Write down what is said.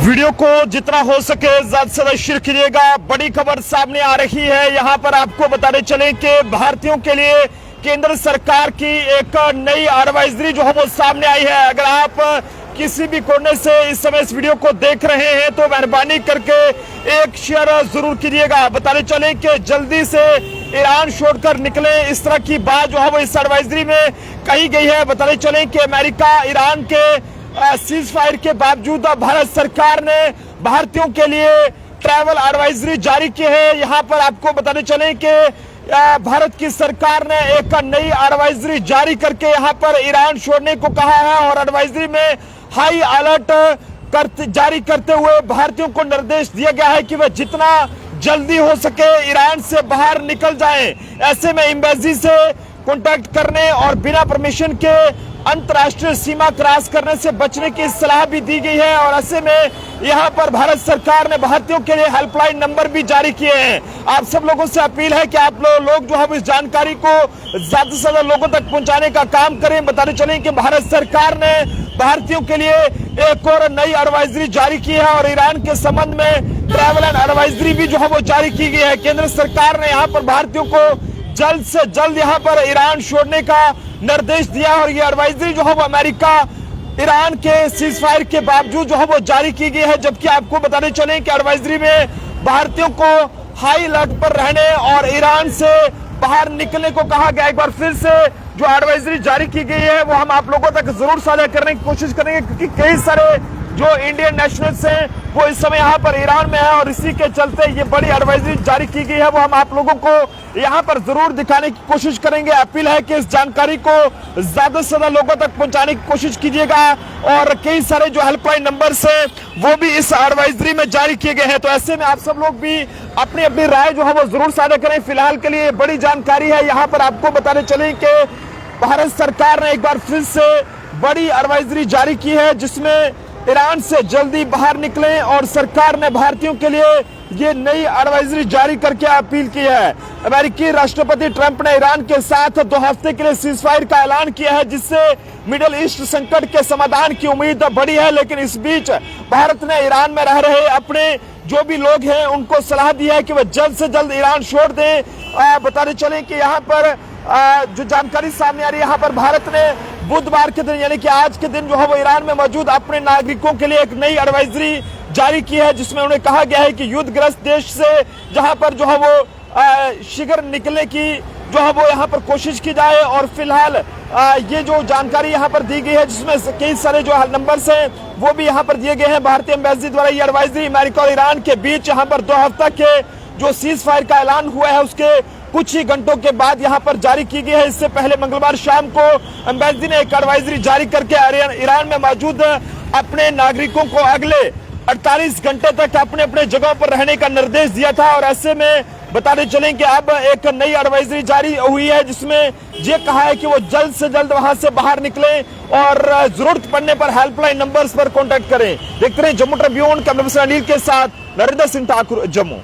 Video को जितना हो सके ज्यादा से ज्यादा शेयर कीजिएगा। बड़ी खबर सामने आ रही है। यहाँ पर आपको बताते चले कि भारतीयों के लिए केंद्र सरकार की एक नई एडवाइजरी जो है वो सामने आई है। अगर आप किसी भी कोने से इस समय इस वीडियो को देख रहे हैं तो मेहरबानी करके एक शेयर जरूर कीजिएगा। बताते चले कि जल्दी से ईरान छोड़कर निकले, इस तरह की बात जो है वो इस एडवाइजरी में कही गई है। बताते चले कि अमेरिका ईरान के सीज फायर के बावजूद भारत सरकार ने भारतीयों के लिए ट्रैवल एडवाइजरी जारी की है। यहाँ पर आपको बताते चले कि भारत की सरकार ने एक नई एडवाइजरी जारी करके यहाँ पर ईरान छोड़ने को कहा है और एडवाइजरी में हाई अलर्ट जारी करते हुए भारतीयों को निर्देश दिया गया है कि वह जितना जल्दी हो सके ईरान से बाहर निकल जाएं। ऐसे में एम्बेसी से कांटेक्ट करने और बिना परमिशन के अंतर्राष्ट्रीय सीमा क्रॉस करने से बचने की सलाह भी दी गई है। और ऐसे में यहाँ पर भारत सरकार ने भारतीयों के लिए हेल्पलाइन नंबर भी जारी किए हैं। आप सब लोगों से अपील है कि आप लोग जो है इस जानकारी को ज्यादा से ज्यादा लोगों तक पहुंचाने का काम करें। बताते चलें कि भारत सरकार ने भारतीयों के लिए एक और नई एडवाइजरी जारी की है और ईरान के संबंध में ट्रैवल एडवाइजरी भी जो है वो जारी की गई है। केंद्र सरकार ने यहाँ पर भारतीयों को जल्द से जल्द यहाँ पर ईरान छोड़ने का निर्देश दिया और ये एडवाइजरी जो है वो अमेरिका ईरान के सीज फायर के बावजूद जो है वो जारी की गई है। जबकि आपको बताते चलें कि एडवाइजरी में भारतीयों को हाई अलर्ट पर रहने और ईरान से बाहर निकलने को कहा गया। एक बार फिर से जो एडवाइजरी जारी की गई है वो हम आप लोगों तक जरूर साझा करने की कोशिश करेंगे, क्योंकि कई सारे जो इंडियन नेशनल्स हैं वो इस समय यहाँ पर ईरान में है और इसी के चलते ये बड़ी एडवाइजरी जारी की गई है वो हम आप लोगों को यहाँ पर जरूर दिखाने की कोशिश करेंगे। अपील है कि इस जानकारी को ज्यादा से ज्यादा लोगों तक पहुंचाने की कोशिश कीजिएगा और कई सारे जो हेल्पलाइन नंबर्स हैं वो भी इस एडवाइजरी में जारी किए गए हैं। तो ऐसे में आप सब लोग भी अपनी अपनी राय जो है वो जरूर साझा करें। फिलहाल के लिए बड़ी जानकारी है। यहाँ पर आपको बताते चले कि भारत सरकार ने एक बार फिर से बड़ी एडवाइजरी जारी की है जिसमें ईरान से जल्दी बाहर निकलें और सरकार ने भारतीयों के लिए ये नई एडवाइजरी जारी करके अपील की है। अमेरिकी राष्ट्रपति ट्रंप ने ईरान के साथ 2 हफ्ते के लिए सीज फायर का ऐलान किया है जिससे मिडिल ईस्ट संकट के समाधान की उम्मीद बढ़ी है। लेकिन इस बीच भारत ने ईरान में रह रहे अपने जो भी लोग हैं उनको सलाह दी है कि वह जल्द से जल्द ईरान छोड़ दें। बताते चले कि यहाँ पर जो जानकारी सामने आ रही है, यहाँ पर भारत ने बुधवार के दिन यानी कि आज के दिन जो है वो ईरान में मौजूद अपने नागरिकों के लिए एक नई एडवाइजरी जारी की है जिसमें उन्हें कहा गया है कि युद्धग्रस्त देश से जहां पर जो है वो शीघ्र निकलने की जो है वो यहाँ पर कोशिश की जाए। और फिलहाल ये जो जानकारी यहाँ पर दी गई है जिसमें कई सारे जो नंबर्स हैं वो भी यहाँ पर दिए गए हैं। भारतीय एम्बेसी द्वारा ये एडवाइजरी अमेरिका और ईरान के बीच यहाँ पर 2 हफ्ता के जो सीज फायर का ऐलान हुआ है उसके कुछ ही घंटों के बाद यहाँ पर जारी की गई है। इससे पहले मंगलवार शाम को एम्बेसी ने एक एडवाइजरी जारी करके ईरान में मौजूद अपने नागरिकों को अगले 48 घंटे तक अपने अपने जगहों पर रहने का निर्देश दिया था। और ऐसे में बताते चलें कि अब एक नई एडवाइजरी जारी हुई है जिसमें ये कहा है कि वो जल्द से जल्द वहां से बाहर निकलें और जरूरत पड़ने पर हेल्पलाइन नंबर्स पर कॉन्टेक्ट करें। देखते रहे Jammu Tribune, camera person Anil के साथ नरेंद्र सिंह ठाकुर, जम्मू।